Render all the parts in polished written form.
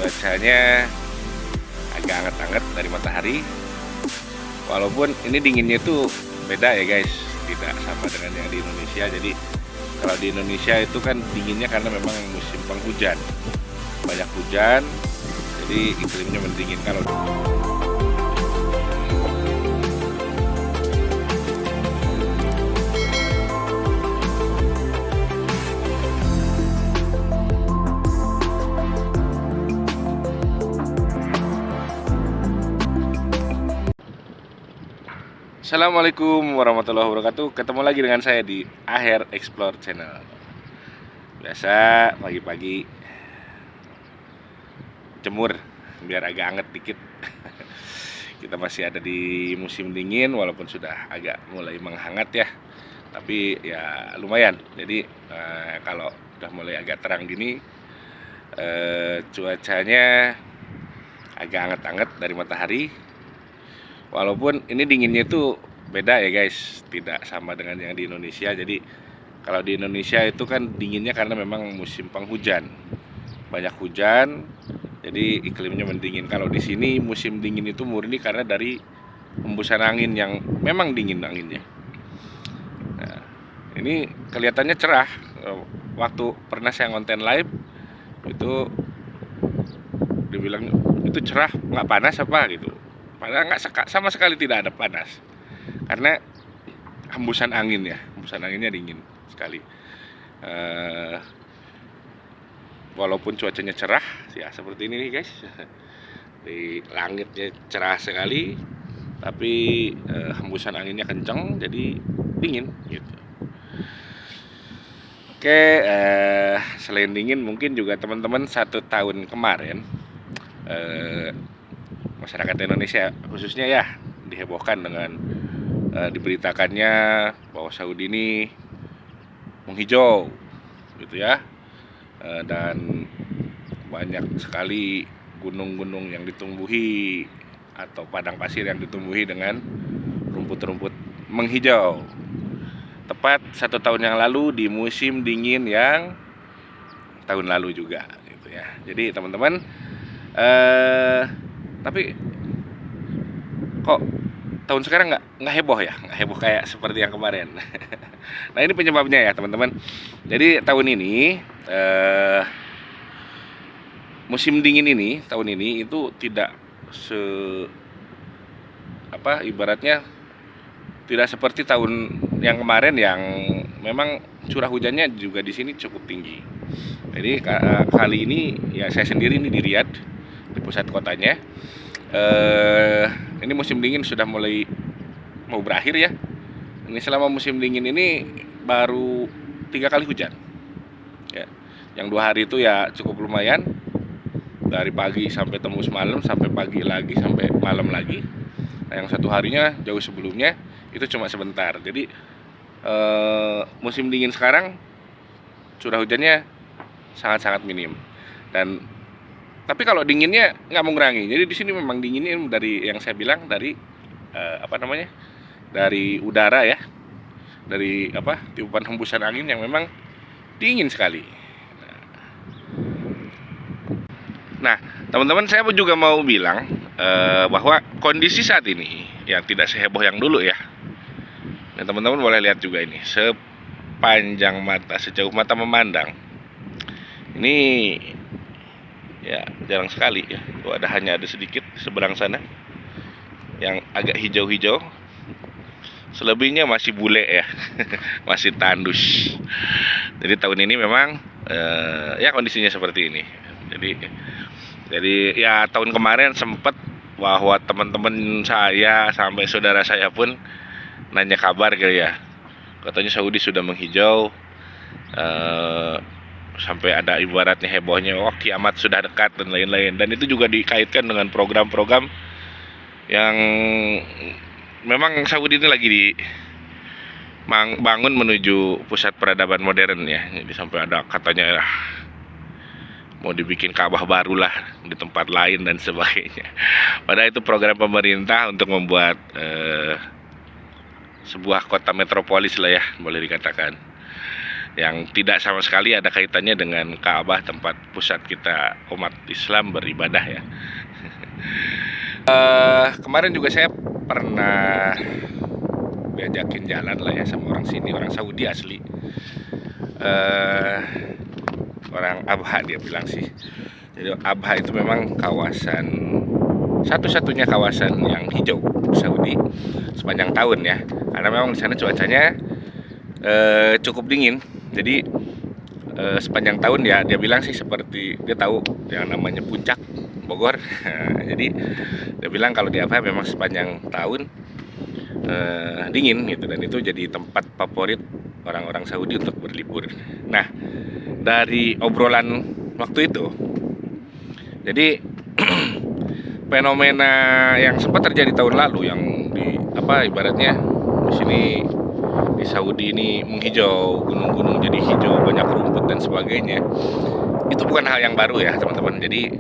Cuacanya agak hangat-hangat dari matahari. Walaupun ini dinginnya itu beda ya guys, tidak sama dengan yang di Indonesia. Jadi kalau di Indonesia itu kan dinginnya karena memang musim penghujan, banyak hujan, jadi iklimnya mendingin. Kalau Assalamualaikum warahmatullahi wabarakatuh. Ketemu lagi dengan saya di Aher Explore Channel. Biasa pagi-pagi jemur biar agak hangat dikit. Kita masih ada di musim dingin walaupun sudah agak mulai menghangat ya. Tapi ya lumayan. Jadi kalau udah mulai agak terang gini, cuacanya agak hangat-hangat dari matahari. Walaupun ini dinginnya itu beda ya guys, tidak sama dengan yang di Indonesia. Jadi kalau di Indonesia itu kan dinginnya karena memang musim penghujan, banyak hujan, jadi iklimnya mendingin. Kalau di sini musim dingin itu murni karena dari hembusan angin yang memang dingin anginnya. Nah, ini kelihatannya cerah. Waktu pernah saya ngonten live itu dibilang itu cerah, nggak panas apa gitu. Padahal sama sekali tidak ada panas, karena hembusan angin ya, hembusan anginnya dingin sekali. Walaupun cuacanya cerah, ya seperti ini nih guys, di langitnya cerah sekali, tapi hembusan anginnya kencang, jadi dingin gitu. Oke, selain dingin, mungkin juga teman-teman 1 tahun kemarin masyarakat Indonesia khususnya ya dihebohkan dengan diberitakannya bahwa Saudi ini menghijau gitu ya, dan banyak sekali gunung-gunung yang ditumbuhi atau padang pasir yang ditumbuhi dengan rumput-rumput menghijau. Tepat 1 tahun yang lalu di musim dingin yang tahun lalu juga gitu ya. Jadi teman-teman, tapi kok tahun sekarang nggak heboh ya, nggak heboh kayak seperti yang kemarin. Nah ini penyebabnya ya teman-teman. Jadi tahun ini musim dingin ini tahun ini itu tidak ibaratnya tidak seperti tahun yang kemarin yang memang curah hujannya juga di sini cukup tinggi. Jadi kali ini ya saya sendiri ini di Riyadh, di pusat kotanya. Ini musim dingin sudah mulai mau berakhir ya. Ini selama musim dingin ini baru 3 kali hujan ya. Yang 2 hari itu ya cukup lumayan, dari pagi sampai tembus malam, sampai pagi lagi sampai malam lagi. Nah, yang 1 harinya jauh sebelumnya itu cuma sebentar. Jadi musim dingin sekarang curah hujannya sangat-sangat minim. Dan tapi kalau dinginnya nggak mengurangi. Jadi di sini memang dinginnya dari yang saya bilang dari dari udara ya, dari tiupan hembusan angin yang memang dingin sekali. Nah teman-teman, saya juga mau bilang bahwa kondisi saat ini yang tidak seheboh yang dulu ya. Dan teman-teman boleh lihat juga ini, sepanjang mata, sejauh mata memandang, ini ya jarang sekali ya. Tuh hanya ada sedikit seberang sana yang agak hijau-hijau. Selebihnya masih bule ya. Masih tandus. Jadi tahun ini memang ya kondisinya seperti ini. Jadi ya tahun kemarin sempat bahwa teman-teman saya sampai saudara saya pun nanya kabar gitu ya. Katanya Saudi sudah menghijau. Sampai ada ibaratnya hebohnya, wah kiamat sudah dekat dan lain-lain. Dan itu juga dikaitkan dengan program-program yang memang Saudi ini lagi bangun menuju pusat peradaban modern ya. Jadi sampai ada katanya mau dibikin Ka'bah baru lah di tempat lain dan sebagainya. Padahal itu program pemerintah untuk membuat sebuah kota metropolis lah ya, boleh dikatakan. yang tidak sama sekali ada kaitannya dengan Ka'bah, tempat pusat kita umat Islam beribadah ya. Kemarin juga saya pernah diajakin jalan lah ya sama orang sini, orang Saudi asli, orang Abha dia bilang sih. Jadi Abha itu memang kawasan, satu-satunya kawasan yang hijau Saudi sepanjang tahun ya, karena memang di sana cuacanya cukup dingin. Jadi sepanjang tahun ya, dia bilang sih seperti dia tahu yang namanya puncak Bogor. Jadi dia bilang kalau di Abha memang sepanjang tahun dingin gitu, dan itu jadi tempat favorit orang-orang Saudi untuk berlibur. Nah, dari obrolan waktu itu, jadi fenomena yang sempat terjadi tahun lalu yang di ibaratnya di sini di Saudi ini menghijau, gunung-gunung jadi hijau, banyak rumput dan sebagainya, itu bukan hal yang baru ya teman-teman. Jadi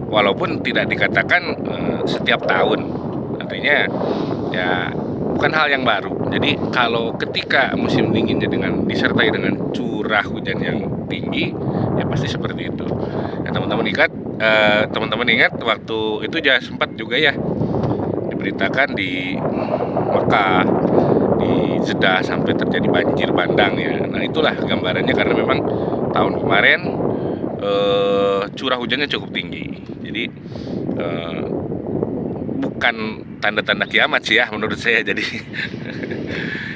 walaupun tidak dikatakan setiap tahun, artinya ya bukan hal yang baru. Jadi kalau ketika musim dinginnya disertai dengan curah hujan yang tinggi, ya pasti seperti itu. Ya teman-teman ingat waktu itu sempat juga ya diberitakan di Mekah, di Jeddah sampai terjadi banjir bandang ya. Nah itulah gambarannya, karena memang tahun kemarin curah hujannya cukup tinggi. Jadi bukan tanda-tanda kiamat sih ya menurut saya. Jadi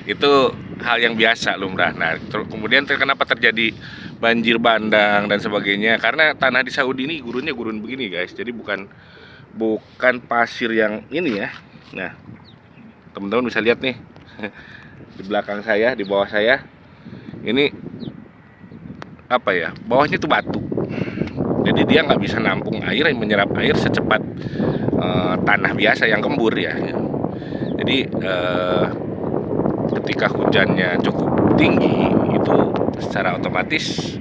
itu hal yang biasa, lumrah. Nah kemudian kenapa terjadi banjir bandang dan sebagainya, karena tanah di Saudi ini gurun begini guys. Jadi bukan pasir yang ini ya. Nah teman-teman bisa lihat nih di belakang saya, di bawah saya ini bawahnya itu batu. Jadi dia nggak bisa nampung air, menyerap air secepat tanah biasa yang gembur ya. Jadi ketika hujannya cukup tinggi, itu secara otomatis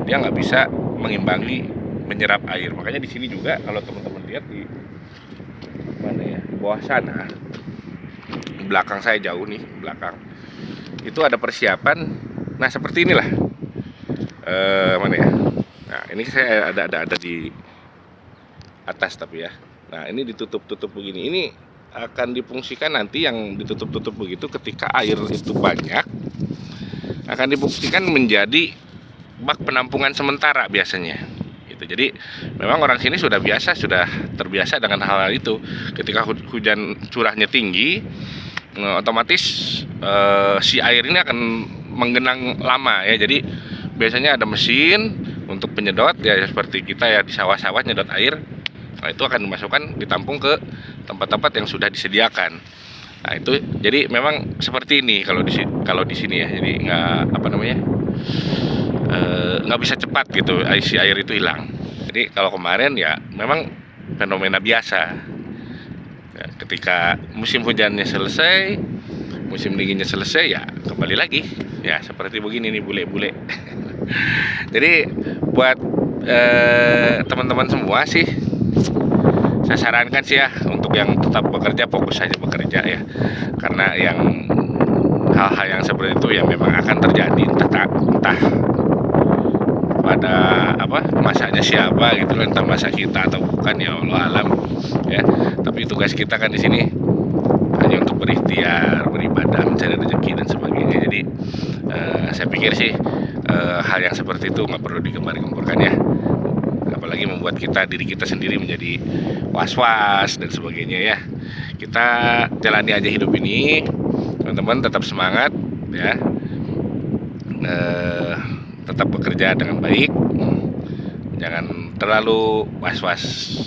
dia nggak bisa mengimbangi menyerap air. Makanya di sini juga kalau teman-teman lihat di bawah sana, di belakang saya jauh nih, belakang itu ada persiapan. Nah seperti inilah Nah ini saya ada di atas tapi ya. Nah ini ditutup begini. Ini akan difungsikan nanti, yang ditutup begitu ketika air itu banyak akan difungsikan menjadi bak penampungan sementara biasanya. Jadi memang orang sini sudah terbiasa dengan hal itu. Ketika hujan curahnya tinggi, otomatis si air ini akan menggenang lama ya. Jadi biasanya ada mesin untuk penyedot ya, seperti kita ya di sawah-sawah nyedot air. Nah itu akan dimasukkan, ditampung ke tempat-tempat yang sudah disediakan. Nah itu jadi memang seperti ini kalau di sini ya. Jadi nggak bisa cepat gitu si air itu hilang. Jadi kalau kemarin ya memang fenomena biasa ya, ketika musim hujannya selesai, musim dinginnya selesai, ya kembali lagi ya seperti begini nih, bule-bule. Jadi buat teman-teman semua sih, saya sarankan sih ya untuk yang tetap bekerja, fokus saja bekerja ya, karena yang hal-hal yang seperti itu ya memang akan terjadi, entah pada masanya siapa gitu, entah masa kita atau bukan, ya Allah alam ya. Tapi tugas kita kan di sini hanya untuk berikhtiar, beribadah, mencari rezeki dan sebagainya. Jadi saya pikir sih hal yang seperti itu nggak perlu digembar-gemborkan ya, apalagi membuat diri kita sendiri menjadi was-was dan sebagainya ya. Kita jalani aja hidup ini, teman-teman, tetap semangat ya, tetap bekerja dengan baik, jangan terlalu was-was.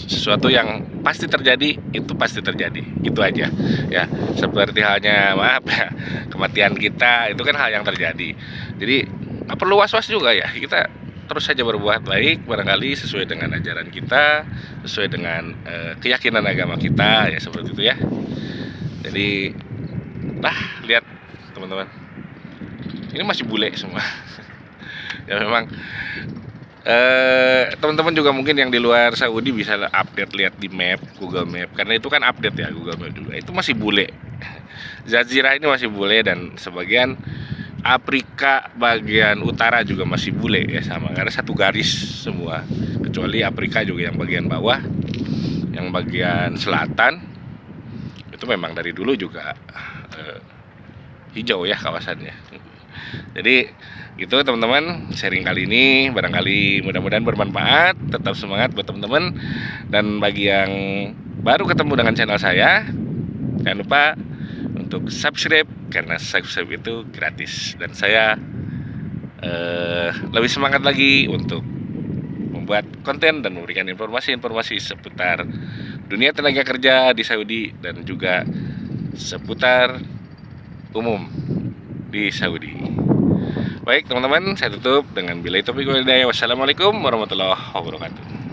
Sesuatu yang pasti terjadi itu pasti terjadi, gitu aja ya. Seperti halnya kematian kita, itu kan hal yang terjadi. Jadi nggak perlu was-was juga ya, kita terus saja berbuat baik, barangkali sesuai dengan ajaran kita, sesuai dengan keyakinan agama kita ya, seperti itu ya. Jadi lihat teman-teman, ini masih bule semua. Ya memang teman-teman juga mungkin yang di luar Saudi bisa update, lihat di map, Google Map, karena itu kan update ya Google Map juga, itu masih bule. Jazirah ini masih bule, dan sebagian Afrika bagian utara juga masih bule ya, sama, karena satu garis semua, kecuali Afrika juga yang bagian bawah, yang bagian selatan itu memang dari dulu juga hijau ya kawasannya. Jadi gitu teman-teman, sharing kali ini barangkali mudah-mudahan bermanfaat. Tetap semangat buat teman-teman, dan bagi yang baru ketemu dengan channel saya, jangan lupa untuk subscribe, karena subscribe itu gratis, dan saya lebih semangat lagi untuk membuat konten dan memberikan informasi-informasi seputar dunia tenaga kerja di Saudi, dan juga seputar umum di Saudi. Baik teman-teman, saya tutup dengan billahi taufiq wal hidayah. Wassalamualaikum warahmatullahi wabarakatuh.